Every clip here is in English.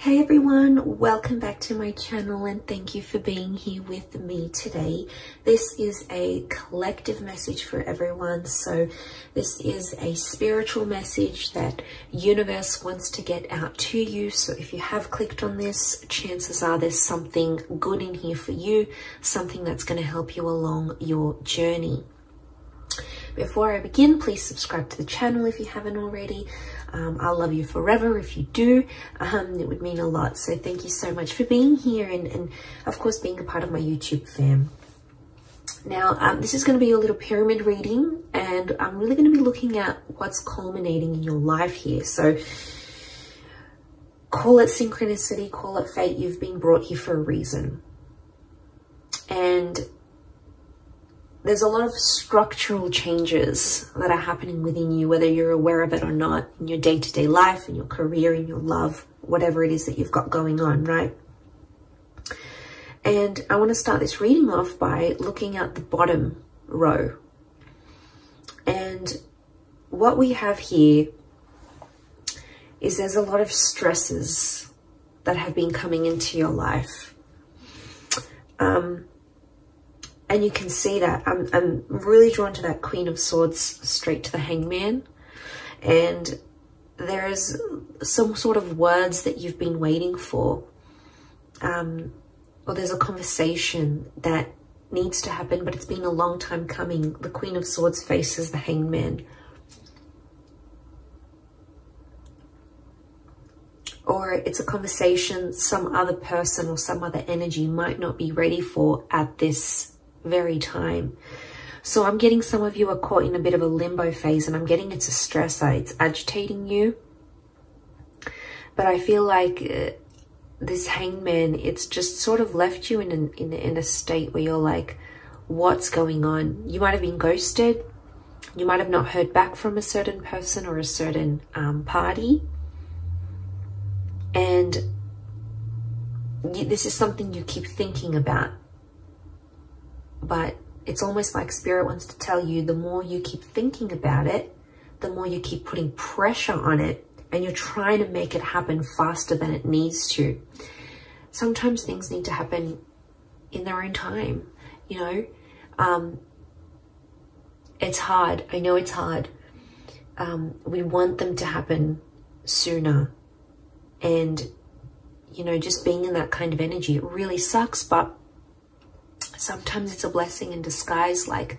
Hey everyone, welcome back to my channel and thank you for being here with me today. This is a collective message for everyone. So this is a spiritual message that universe wants to get out to you. So if you have clicked on this, chances are there's something good in here for you, something that's going to help you along your journey. Before I begin, please subscribe to the channel if you haven't already. I'll love you forever if you do. It would mean a lot. So thank you so much for being here and of course being a part of my YouTube fam. Now, this is going to be a little pyramid reading and I'm really going to be looking at what's culminating in your life here. So call it synchronicity, call it fate. You've been brought here for a reason. And there's a lot of structural changes that are happening within you, whether you're aware of it or not, in your day-to-day life, in your career, in your love, whatever it is that you've got going on, right? And I want to start this reading off by looking at the bottom row. And what we have here is there's a lot of stresses that have been coming into your life. And you can see that I'm really drawn to that Queen of Swords straight to the Hangman. And there is some sort of words that you've been waiting for. Or there's a conversation that needs to happen, but it's been a long time coming. The Queen of Swords faces the Hangman. Or it's a conversation some other person or some other energy might not be ready for at this very time. So I'm getting some of you are caught in a bit of a limbo phase, and I'm getting it's a stressor. It's agitating you. But I feel like this Hangman, it's just sort of left you in a state where you're like, what's going on? You might have been ghosted. You might have not heard back from a certain person or a certain party. And this is something you keep thinking about. But it's almost like Spirit wants to tell you the more you keep thinking about it, the more you keep putting pressure on it and you're trying to make it happen faster than it needs to. Sometimes things need to happen in their own time, you know. It's hard. I know it's hard. We want them to happen sooner. And, you know, just being in that kind of energy, it really sucks, but sometimes it's a blessing in disguise. Like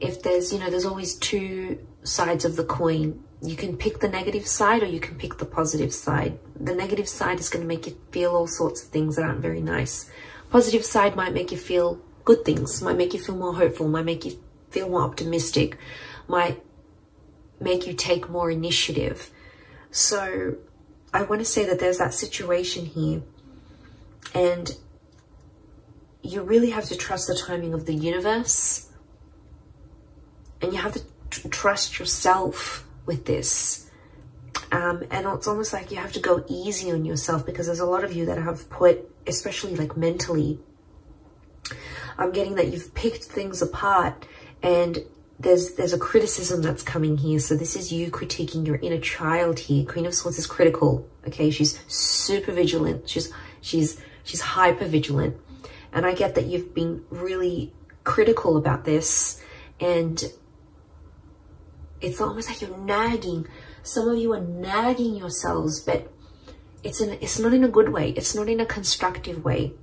if there's, you know, there's always two sides of the coin. You can pick the negative side or you can pick the positive side. The negative side is going to make you feel all sorts of things that aren't very nice. Positive side might make you feel good things, might make you feel more hopeful, might make you feel more optimistic, might make you take more initiative. So I want to say that there's that situation here, and you really have to trust the timing of the universe, and you have to trust yourself with this. And it's almost like you have to go easy on yourself, because there's a lot of you that have put, especially like mentally, I'm getting that you've picked things apart, and there's a criticism that's coming here. So this is you critiquing your inner child here. Queen of Swords is critical. Okay, she's super vigilant. She's hyper vigilant. And I get that you've been really critical about this, and it's almost like you're nagging. Some of you are nagging yourselves, but it's not in a good way. It's not in a constructive way.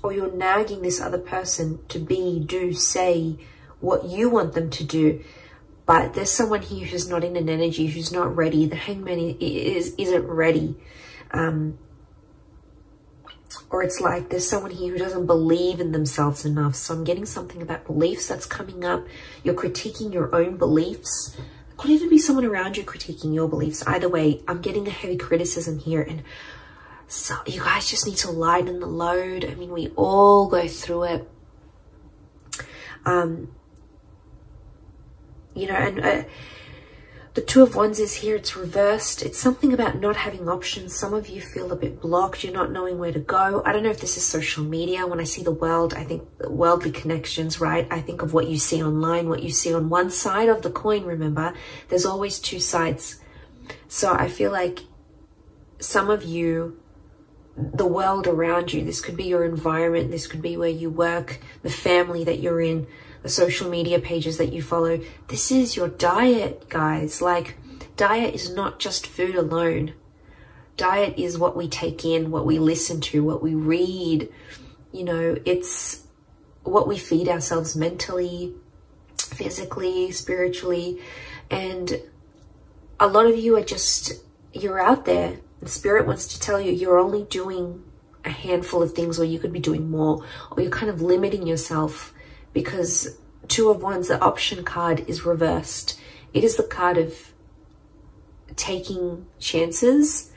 Or you're nagging this other person to be, do, say what you want them to do. But there's someone here who's not in an energy, who's not ready. The Hangman isn't ready. Or it's like there's someone here who doesn't believe in themselves enough. So I'm getting something about beliefs that's coming up. You're critiquing your own beliefs. It could even be someone around you critiquing your beliefs. Either way, I'm getting a heavy criticism here. And so you guys just need to lighten the load. I mean, we all go through it. You know, and the Two of Wands is here. It's reversed. It's something about not having options. Some of you feel a bit blocked. You're not knowing where to go. I don't know if this is social media. When I see the world, I think worldly connections, right? I think of what you see online, what you see on one side of the coin. Remember, there's always two sides. So I feel like some of you, the world around you, this could be your environment, this could be where you work, the family that you're in, the social media pages that you follow. This is your diet, guys. Like, diet is not just food alone. Diet is what we take in, what we listen to, what we read. You know, it's what we feed ourselves mentally, physically, spiritually. And a lot of you are just, you're out there, and Spirit wants to tell you you're only doing a handful of things, or you could be doing more, or you're kind of limiting yourself, because Two of Wands, the option card, is reversed. It is the card of taking chances,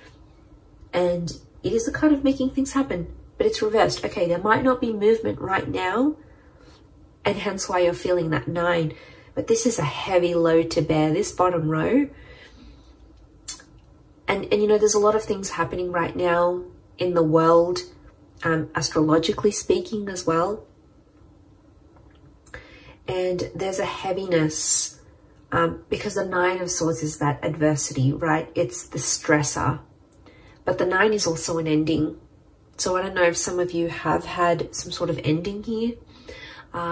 and it is the card of making things happen, but it's reversed. Okay, there might not be movement right now, and hence why you're feeling that 9, but this is a heavy load to bear, this bottom row. And you know, there's a lot of things happening right now in the world, astrologically speaking as well. And there's a heaviness, because the 9 of Swords is that adversity, right? It's the stressor. But the 9 is also an ending. So I don't know if some of you have had some sort of ending here,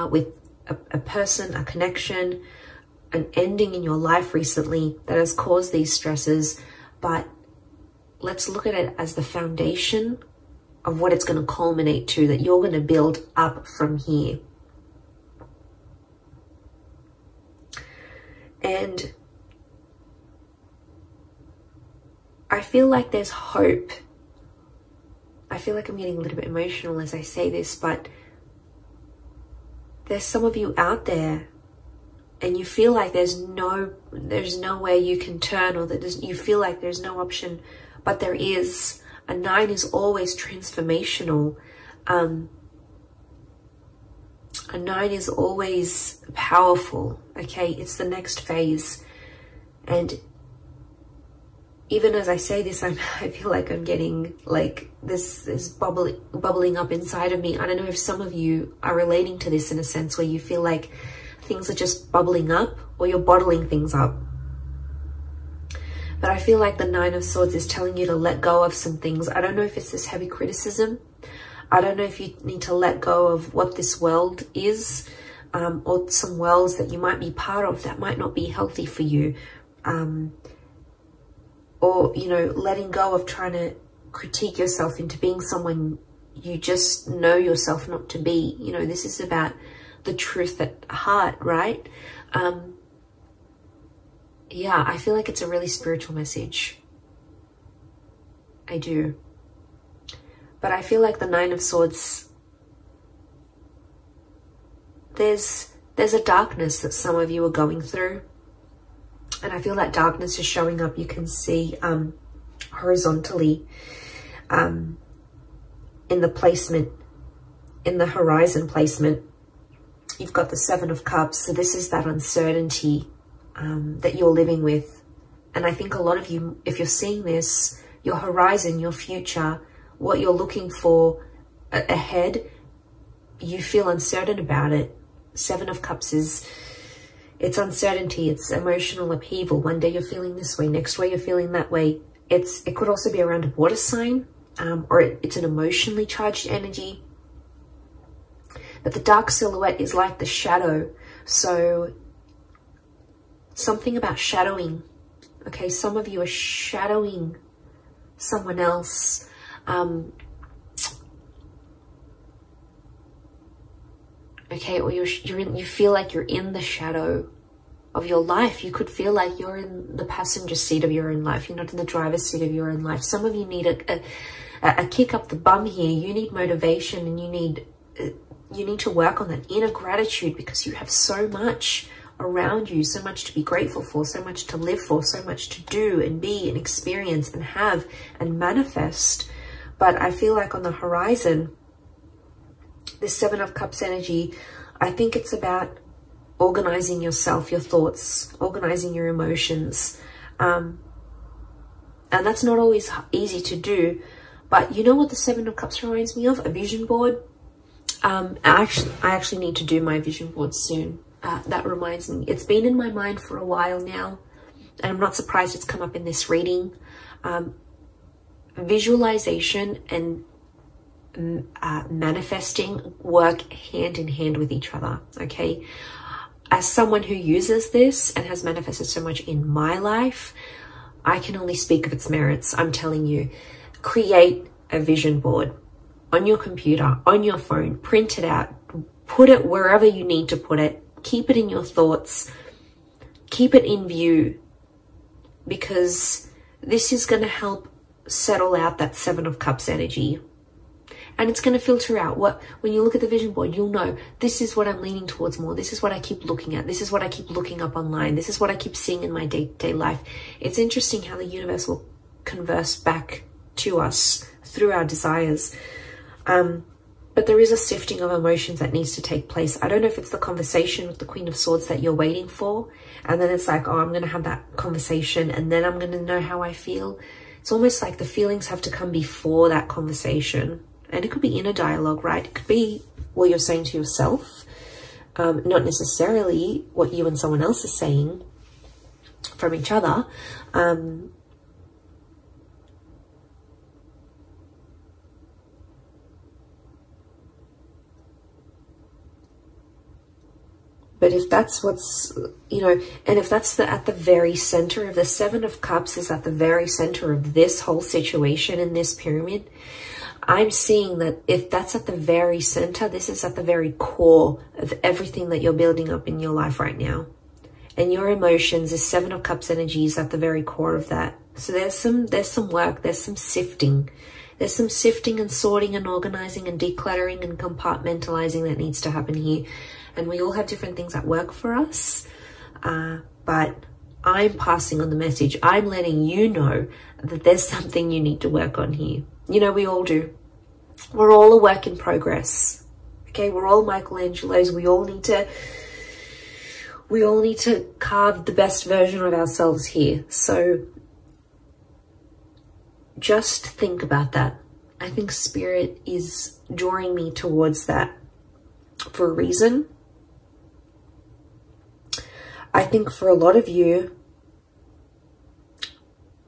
with a person, a connection, an ending in your life recently that has caused these stresses. But let's look at it as the foundation of what it's going to culminate to, that you're going to build up from here. And I feel like there's hope. I feel like I'm getting a little bit emotional as I say this, but there's some of you out there and you feel like there's no way you can turn, or that you feel like there's no option, but there is. A 9 is always transformational. A 9 is always powerful, okay? It's the next phase. And even as I say this, I feel like I'm getting like this is bubbling up inside of me. I don't know if some of you are relating to this in a sense where you feel like things are just bubbling up, or you're bottling things up. But I feel like the 9 of Swords is telling you to let go of some things. I don't know if it's this heavy criticism. I don't know if you need to let go of what this world is, or some worlds that you might be part of that might not be healthy for you. Or, you know, letting go of trying to critique yourself into being someone you just know yourself not to be. You know, this is about the truth at heart, right? Yeah, I feel like it's a really spiritual message. I do. But I feel like the 9 of Swords, there's a darkness that some of you are going through. And I feel that darkness is showing up. You can see horizontally in the placement, in the horizon placement. You've got the 7 of Cups. So this is that uncertainty that you're living with. And I think a lot of you, if you're seeing this, your horizon, your future, what you're looking for ahead, you feel uncertain about it. 7 of Cups is, it's uncertainty, it's emotional upheaval. One day you're feeling this way, next way you're feeling that way. It could also be around a water sign, or it's an emotionally charged energy. But the dark silhouette is like the shadow. So something about shadowing. Okay, some of you are shadowing someone else. Okay, or you feel like you're in the shadow of your life. You could feel like you're in the passenger seat of your own life. You're not in the driver's seat of your own life. Some of you need a kick up the bum here. You need motivation, and you need to work on that inner gratitude, because you have so much around you, so much to be grateful for, so much to live for, so much to do and be and experience and have and manifest. But I feel like on the horizon, this 7 of Cups energy, I think it's about organizing yourself, your thoughts, organizing your emotions. And that's not always easy to do. But you know what the 7 of Cups reminds me of? A vision board. I actually need to do my vision board soon. That reminds me. It's been in my mind for a while now. And I'm not surprised it's come up in this reading. visualization and manifesting work hand in hand with each other, okay? As someone who uses this and has manifested so much in my life, I can only speak of its merits. I'm telling you, create a vision board on your computer, on your phone, print it out, put it wherever you need to put it, keep it in your thoughts, keep it in view, because this is going to help settle out that Seven of Cups energy. And it's going to filter out when you look at the vision board, you'll know this is what I'm leaning towards more. This is what I keep looking at. This is what I keep looking up online. This is what I keep seeing in my day-to-day life. It's interesting how the universe will converse back to us through our desires. But there is a sifting of emotions that needs to take place. I don't know if it's the conversation with the Queen of Swords that you're waiting for. And then it's like, oh, I'm going to have that conversation and then I'm going to know how I feel. It's almost like the feelings have to come before that conversation. And it could be inner dialogue, right? It could be what you're saying to yourself, not necessarily what you and someone else is saying from each other. But if that's what's, you know, and if that's at the very center of the Seven of Cups is at the very center of this whole situation in this pyramid, I'm seeing that if that's at the very center, this is at the very core of everything that you're building up in your life right now. And your emotions, this Seven of Cups energy is at the very core of that. So there's some work, there's some sifting. There's some sifting and sorting and organizing and decluttering and compartmentalizing that needs to happen here. And we all have different things that work for us. But I'm passing on the message. I'm letting you know that there's something you need to work on here. You know, we all do. We're all a work in progress. Okay, we're all Michelangelos. We all need to carve the best version of ourselves here. So just think about that. I think Spirit is drawing me towards that for a reason. I think for a lot of you,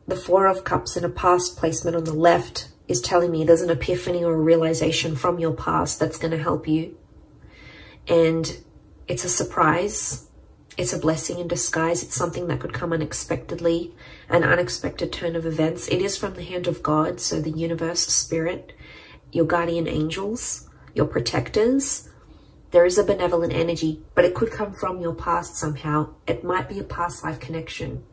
the Four of Cups in a past placement on the left is telling me there's an epiphany or a realization from your past that's going to help you. And it's a surprise. It's a blessing in disguise. It's something that could come unexpectedly, an unexpected turn of events. It is from the hand of God, so the universe, Spirit, your guardian angels, your protectors. There is a benevolent energy, but it could come from your past somehow. It might be a past life connection.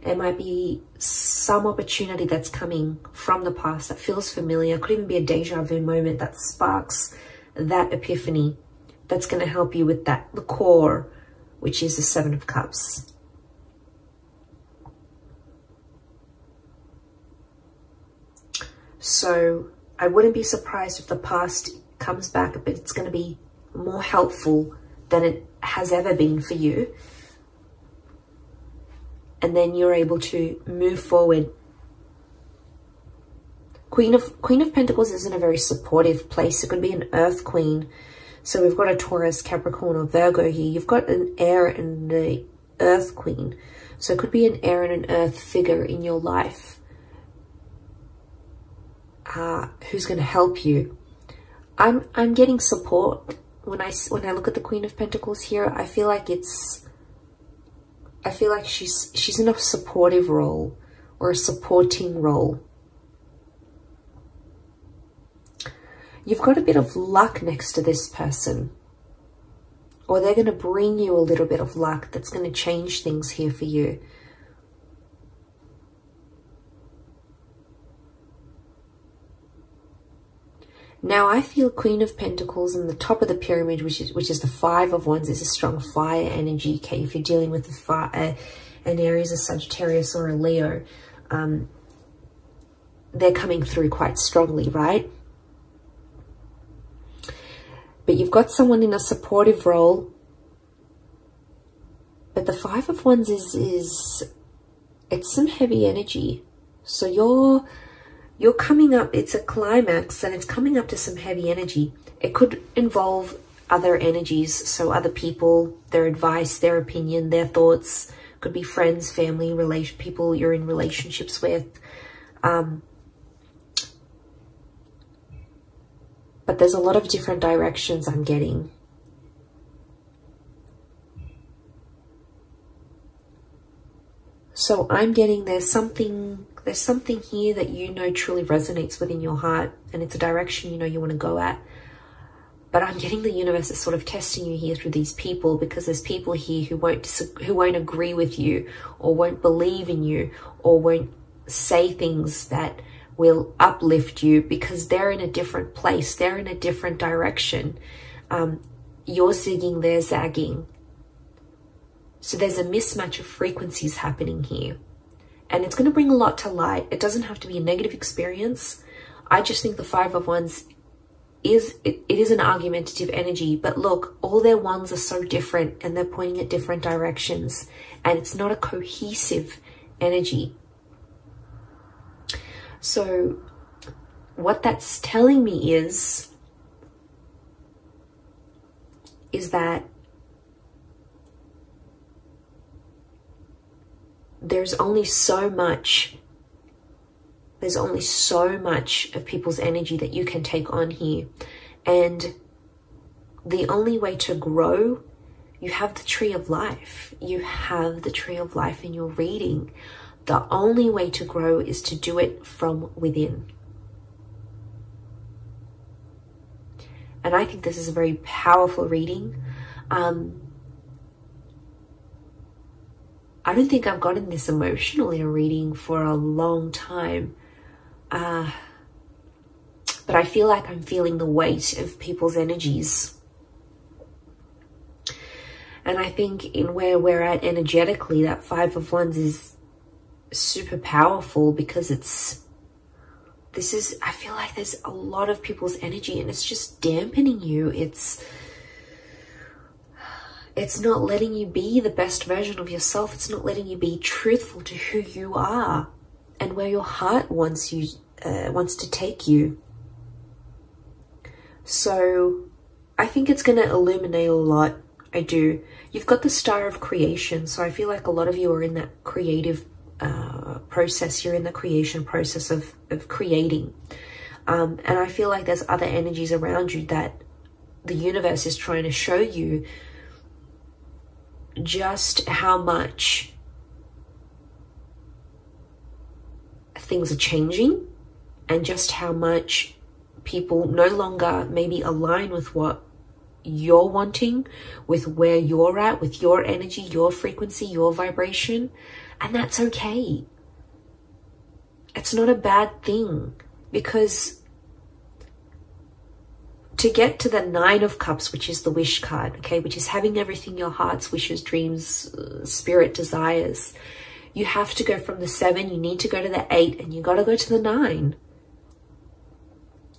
It might be some opportunity that's coming from the past that feels familiar. It could even be a deja vu moment that sparks that epiphany that's going to help you with that, the core, which is the Seven of Cups. So I wouldn't be surprised if the past comes back, but it's going to be more helpful than it has ever been for you. And then you're able to move forward. Queen of Pentacles is in a very supportive place. It could be an Earth Queen. So we've got a Taurus, Capricorn, or Virgo here. You've got an air and the Earth Queen. So it could be an air and an earth figure in your life who's going to help you. I'm getting support. When I look at the Queen of Pentacles here, I feel like she's in a supportive role or a supporting role. You've got a bit of luck next to this person, or they're going to bring you a little bit of luck that's going to change things here for you. Now I feel Queen of Pentacles in the top of the pyramid, which is the Five of Wands, is a strong fire energy. Okay, if you're dealing with an Aries, a Sagittarius, or a Leo, they're coming through quite strongly, right? But you've got someone in a supportive role. But the Five of Wands it's some heavy energy. So you're coming up, it's a climax and it's coming up to some heavy energy. It could involve other energies, so other people, their advice, their opinion, their thoughts. Could be friends, family, people you're in relationships with. but there's a lot of different directions I'm getting. So I'm getting there's something here that you know truly resonates within your heart, and it's a direction you know you want to go at. But I'm getting the universe is sort of testing you here through these people, because there's people here who won't agree with you, or won't believe in you, or won't say things that will uplift you, because they're in a different place. They're in a different direction. You're zigging, they're zagging. So there's a mismatch of frequencies happening here. And it's going to bring a lot to light. It doesn't have to be a negative experience. I just think the Five of Wands it is an argumentative energy, but look, all their wands are so different and they're pointing at different directions, and it's not a cohesive energy. So what that's telling me is that there's only so much of people's energy that you can take on here. And the only way to grow, you have the tree of life. You have the tree of life in your reading. The only way to grow is to do it from within. And I think this is a very powerful reading. I don't think I've gotten this emotional in a reading for a long time. But I feel like I'm feeling the weight of people's energies. And I think in where we're at energetically, that Five of Wands is super powerful, because I feel like there's a lot of people's energy and it's just dampening you. It's not letting you be the best version of yourself. It's not letting you be truthful to who you are and where your heart wants to take you. So I think it's going to illuminate a lot. I do. You've got the Star of Creation. So I feel like a lot of you are in that creative process. You're in the creation process of creating. And I feel like there's other energies around you that the universe is trying to show you just how much things are changing, and just how much people no longer maybe align with what you're wanting, with where you're at, with your energy, your frequency, your vibration. And that's okay. It's not a bad thing, because to get to the Nine of Cups, which is the wish card, okay, which is having everything your heart's wishes, dreams, spirit desires, you have to go from the 7, you need to go to the 8, and you got to go to the 9.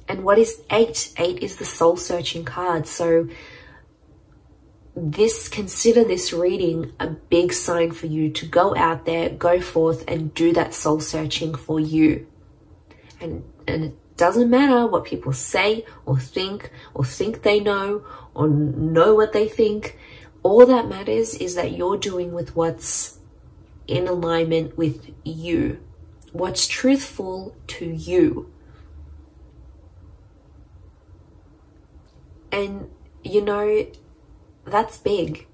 And what is 8? 8 is the soul-searching card. So consider this reading a big sign for you to go out there, go forth and do that soul-searching for you. And it doesn't matter what people say or think they know or know what they think. All that matters is that you're doing with what's in alignment with you, what's truthful to you. And you know, that's big.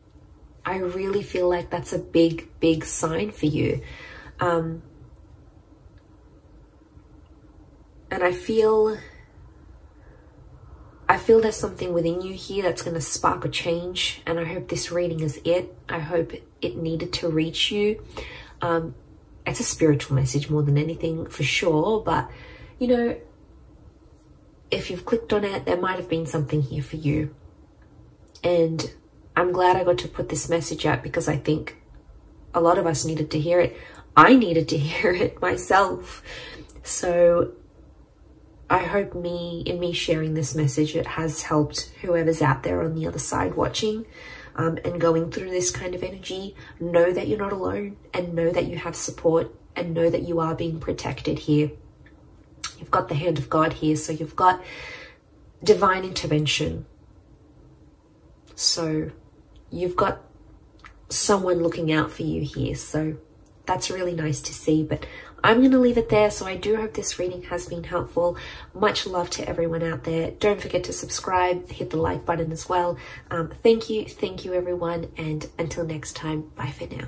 I really feel like that's a big, big sign for you. And I feel there's something within you here that's going to spark a change. And I hope this reading is it. I hope it needed to reach you. It's a spiritual message more than anything, for sure. But, you know, if you've clicked on it, there might have been something here for you. And I'm glad I got to put this message out, because I think a lot of us needed to hear it. I needed to hear it myself. So I hope in me sharing this message, it has helped whoever's out there on the other side watching and going through this kind of energy. Know that you're not alone, and know that you have support, and know that you are being protected here. You've got the hand of God here, so you've got divine intervention. So you've got someone looking out for you here. So that's really nice to see. But I'm going to leave it there. So I do hope this reading has been helpful. Much love to everyone out there. Don't forget to subscribe, hit the like button as well. Thank you everyone, and until next time, bye for now.